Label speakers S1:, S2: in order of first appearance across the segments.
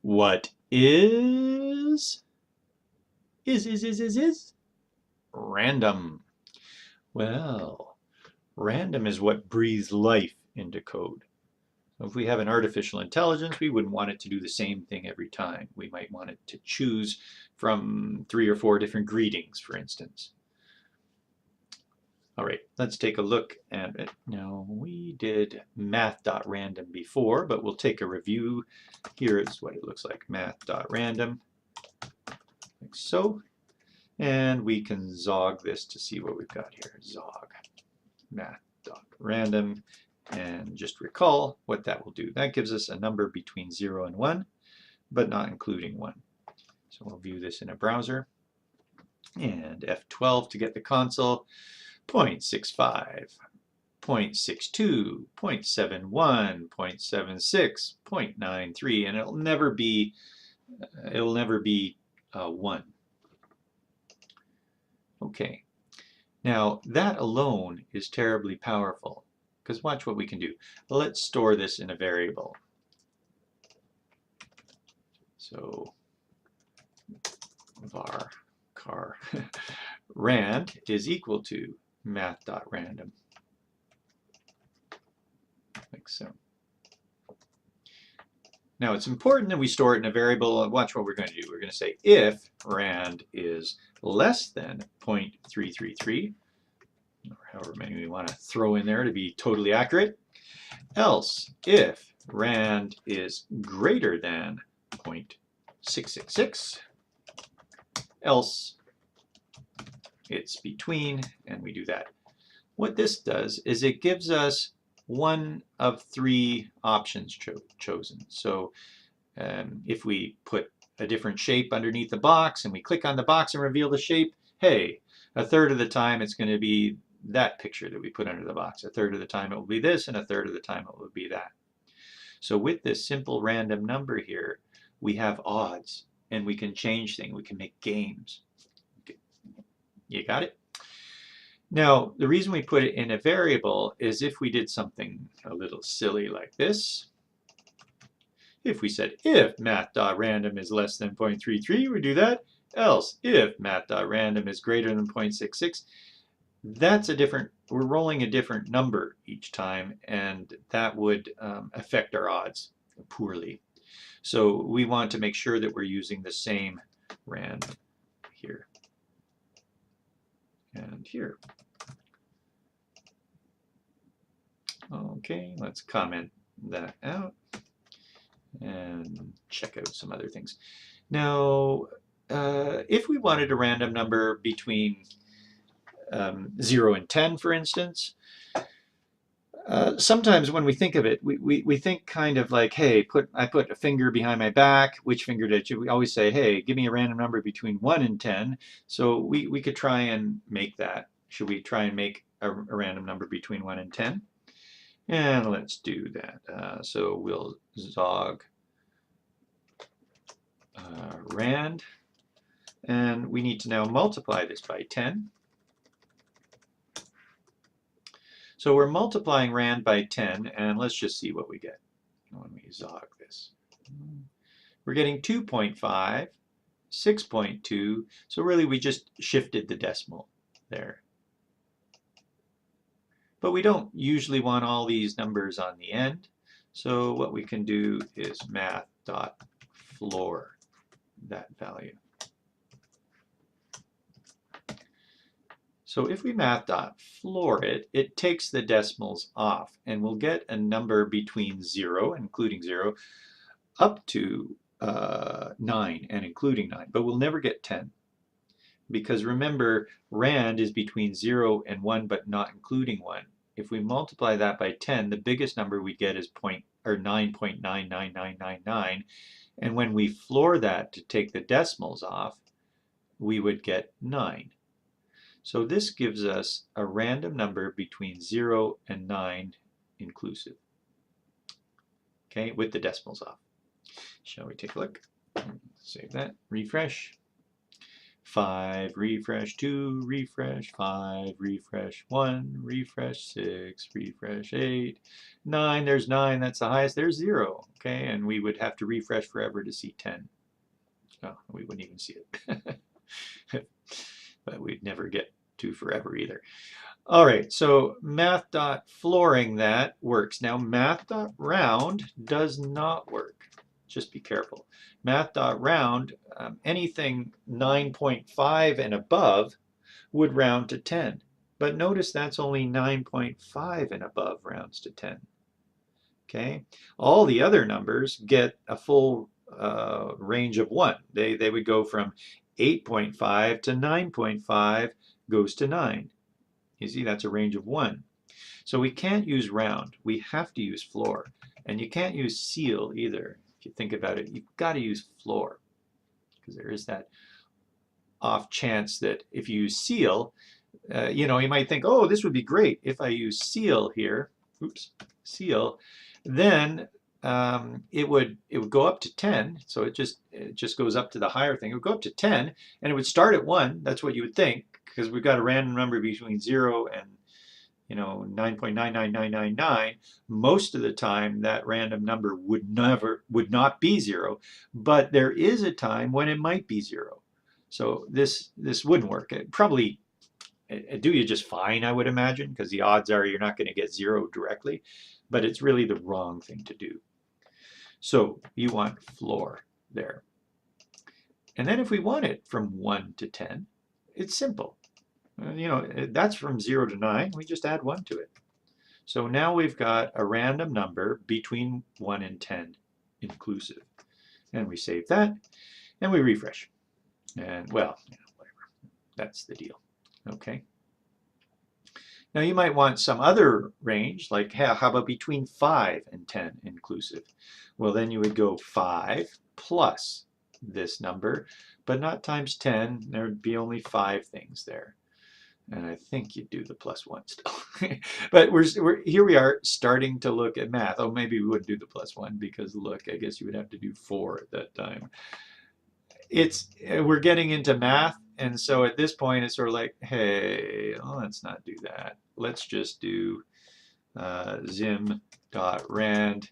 S1: What is random? Well, random is what breathes life into code. So if we have an artificial intelligence, we wouldn't want it to do the same thing every time. We might want it to choose from 3 or 4 different greetings, for instance. All right, let's take a look at it. Now, we did math.random before, but we'll take a review. Here is what it looks like, math.random, like so. And we can zog this to see what we've got here. Zog math.random. And just recall what that will do. That gives us a number between 0 and 1, but not including 1. So we'll view this in a browser. And F12 to get the console. 0.65, 0.62, 0.71, 0.76, 0.93, and it'll never be 1. Okay, now that alone is terribly powerful, because watch what we can do. Let's store this in a variable. So var car rand is equal to math.random, like so. Now it's important that we store it in a variable. Watch what we're going to do. We're going to say if rand is less than 0.333, or however many we want to throw in there to be totally accurate, else if rand is greater than 0.666, else it's between, and we do that. What this does is it gives us one of 3 options chosen. So if we put a different shape underneath the box and we click on the box and reveal the shape, hey, a third of the time it's going to be that picture that we put under the box. A third of the time it will be this, and a third of the time it will be that. So with this simple random number here, we have odds, and we can change things. We can make games. You got it? Now, the reason we put it in a variable is if we did something a little silly like this. If we said if math.random is less than 0.33, we do that. Else, if math.random is greater than 0.66, that's a different, we're rolling a different number each time, and that would affect our odds poorly. So we want to make sure that we're using the same rand here and here. Okay, let's comment that out and check out some other things. Now, if we wanted a random number between 0 and 10, for instance, sometimes when we think of it, we think kind of like, hey, I put a finger behind my back. Which finger did you? We always say, hey, give me a random number between 1 and 10. So we could try and make that. Should we try and make a random number between 1 and 10? And let's do that. So we'll zog rand. And we need to now multiply this by 10. So we're multiplying rand by 10, and let's just see what we get when we zog this. We're getting 2.5, 6.2, so really we just shifted the decimal there. But we don't usually want all these numbers on the end, so what we can do is math.floor that value. So if we math.floor it, it takes the decimals off, and we'll get a number between 0, including 0, up to 9 and including 9, but we'll never get 10. Because remember, rand is between 0 and 1, but not including 1. If we multiply that by 10, the biggest number we get is 9.99999, and when we floor that to take the decimals off, we would get 9. So this gives us a random number between 0 and 9 inclusive, okay, with the decimals off. Shall we take a look? Save that, refresh. 5, refresh 2, refresh 5, refresh 1, refresh 6, refresh 8, 9, there's 9, that's the highest, there's 0, okay, and we would have to refresh forever to see 10. No, we wouldn't even see it. But we'd never get to forever either. All right, so math.flooring that works. Now math.round does not work. Just be careful. Math.round, anything 9.5 and above would round to 10. But notice that's only 9.5 and above rounds to 10. Okay, all the other numbers get a full range of 1. They would go from 8.5 to 9.5 goes to 9. You see, that's a range of 1. So we can't use round. We have to use floor. And you can't use ceil either. If you think about it, you've got to use floor. Because there is that off chance that if you use ceil, you know, you might think, oh, this would be great if I use ceil here. Oops, ceil. Then it would go up to 10. So it just goes up to the higher thing. It would go up to 10, and it would start at 1. That's what you would think, because we've got a random number between 0 and 9.99999. Most of the time that random number would not be 0, but there is a time when it might be 0. So this wouldn't work. It probably do you just fine, I would imagine, because the odds are you're not going to get 0 directly, but it's really the wrong thing to do. So you want floor there. And then if we want it from 1 to 10, it's simple. You know, that's from 0 to 9. We just add 1 to it. So now we've got a random number between 1 and 10 inclusive. And we save that, and we refresh. And, well, whatever. That's the deal. Okay. Now you might want some other range, like how about between 5 and 10 inclusive? Well, then you would go 5 plus this number, but not times 10. There would be only 5 things there. And I think you'd do the plus 1 still. But here we are starting to look at math. Oh, maybe we wouldn't do the plus 1 because look, I guess you would have to do 4 at that time. We're getting into math, and so at this point it's sort of like, hey, let's not do that. Let's just do zim.rand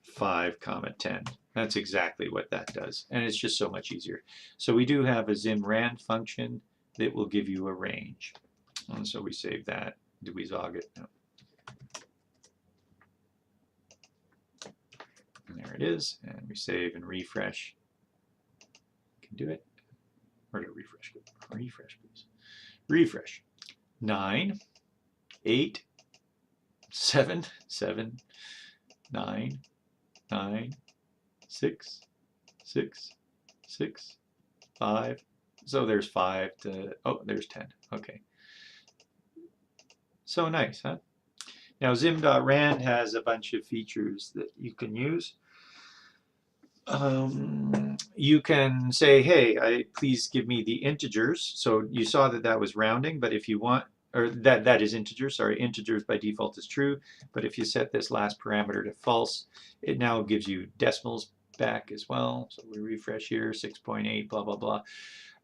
S1: 5, 10. That's exactly what that does, and it's just so much easier. So we do have a zimrand function that will give you a range. And so we save that. Do we zog it? No. And there it is, and we save and refresh. Can do it. Where did refresh go? Refresh, please. Refresh. 9, 8, 7, 7, 9, 9, 6, 6, 6, 5. So there's 5 to, oh, there's 10. Okay. So nice, huh? Now zim.rand has a bunch of features that you can use. You can say, hey, please give me the integers. So you saw that that was rounding, but if you want, or that is integers, sorry, integers by default is true. But if you set this last parameter to false, it now gives you decimals back as well. So we refresh here, 6.8, blah, blah, blah.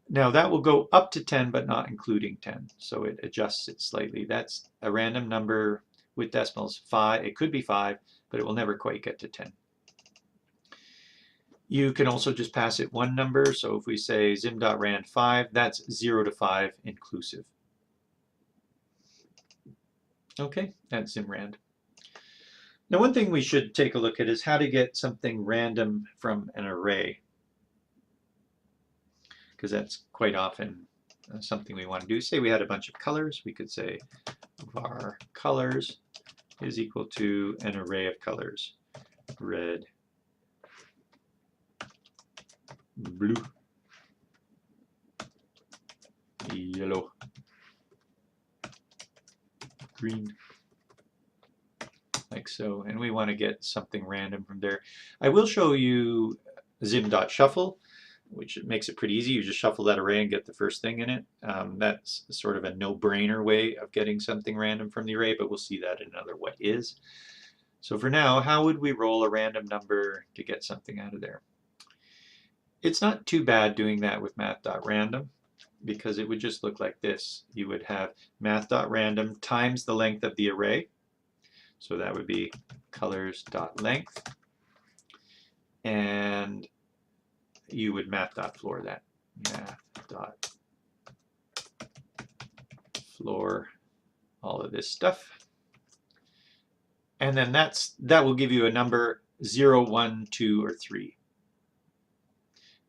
S1: Now that will go up to 10, but not including 10. So it adjusts it slightly. That's a random number with decimals. 5, it could be 5, but it will never quite get to 10. You can also just pass it one number. So if we say zim.rand 5, that's 0 to 5 inclusive. Okay, that's zimrand. Now one thing we should take a look at is how to get something random from an array, because that's quite often something we want to do. Say we had a bunch of colors, we could say var colors is equal to an array of colors, red, blue, yellow, green, like so, and we want to get something random from there. I will show you zim.shuffle, which makes it pretty easy. You just shuffle that array and get the first thing in it. That's sort of a no-brainer way of getting something random from the array, but we'll see that in another what is. So for now, how would we roll a random number to get something out of there? It's not too bad doing that with math.random. because it would just look like this. You would have math.random times the length of the array. So that would be colors.length. And you would math.floor that. Math.floor all of this stuff. And then that will give you a number 0, 1, 2, or 3.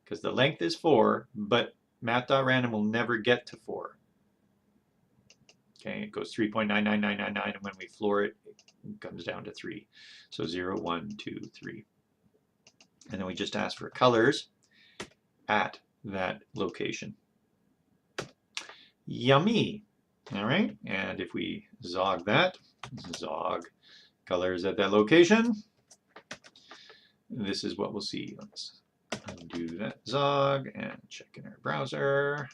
S1: Because the length is 4, but math.random will never get to 4. Okay, it goes 3.99999, and when we floor it, it comes down to 3. So 0, 1, 2, 3. And then we just ask for colors at that location. Yummy. All right, and if we zog that, zog colors at that location, this is what we'll see. Let's undo that zog and check in our browser.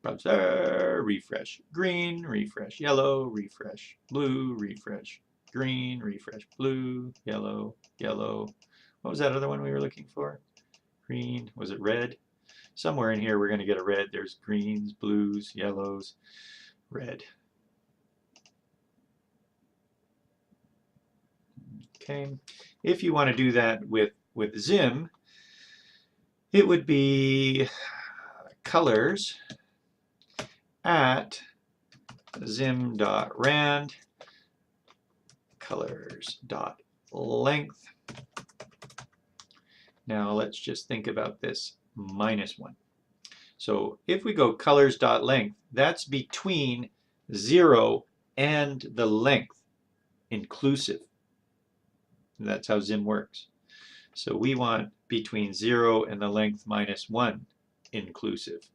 S1: Browser, refresh green, refresh yellow, refresh blue, refresh green, refresh blue, yellow, yellow. What was that other one we were looking for? Green, was it red? Somewhere in here we're going to get a red. There's greens, blues, yellows, red. Okay, if you want to do that with Zim, it would be colors at zim.rand colors.length. Now let's just think about this -1. So if we go colors.length, that's between 0 and the length, inclusive. And that's how Zim works. So we want between 0 and the length -1, inclusive.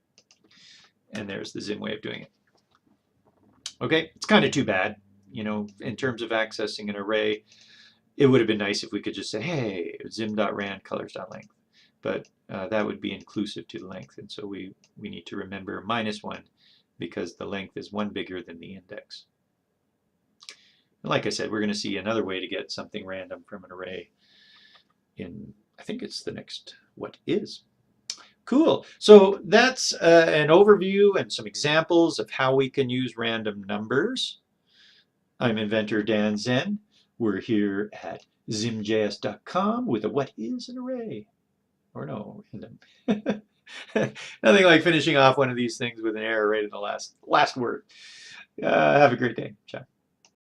S1: And there's the Zim way of doing it. Okay, it's kind of too bad. You know, in terms of accessing an array, it would have been nice if we could just say, hey, zim.rand colors.length. But that would be inclusive to the length. And so we need to remember -1 because the length is 1 bigger than the index. And like I said, we're going to see another way to get something random from an array in, I think it's the next what is. Cool. So that's an overview and some examples of how we can use random numbers. I'm inventor Dan Zen. We're here at zimjs.com with a what is an array. Or no, random. Nothing like finishing off one of these things with an error right in the last word. Have a great day. Ciao.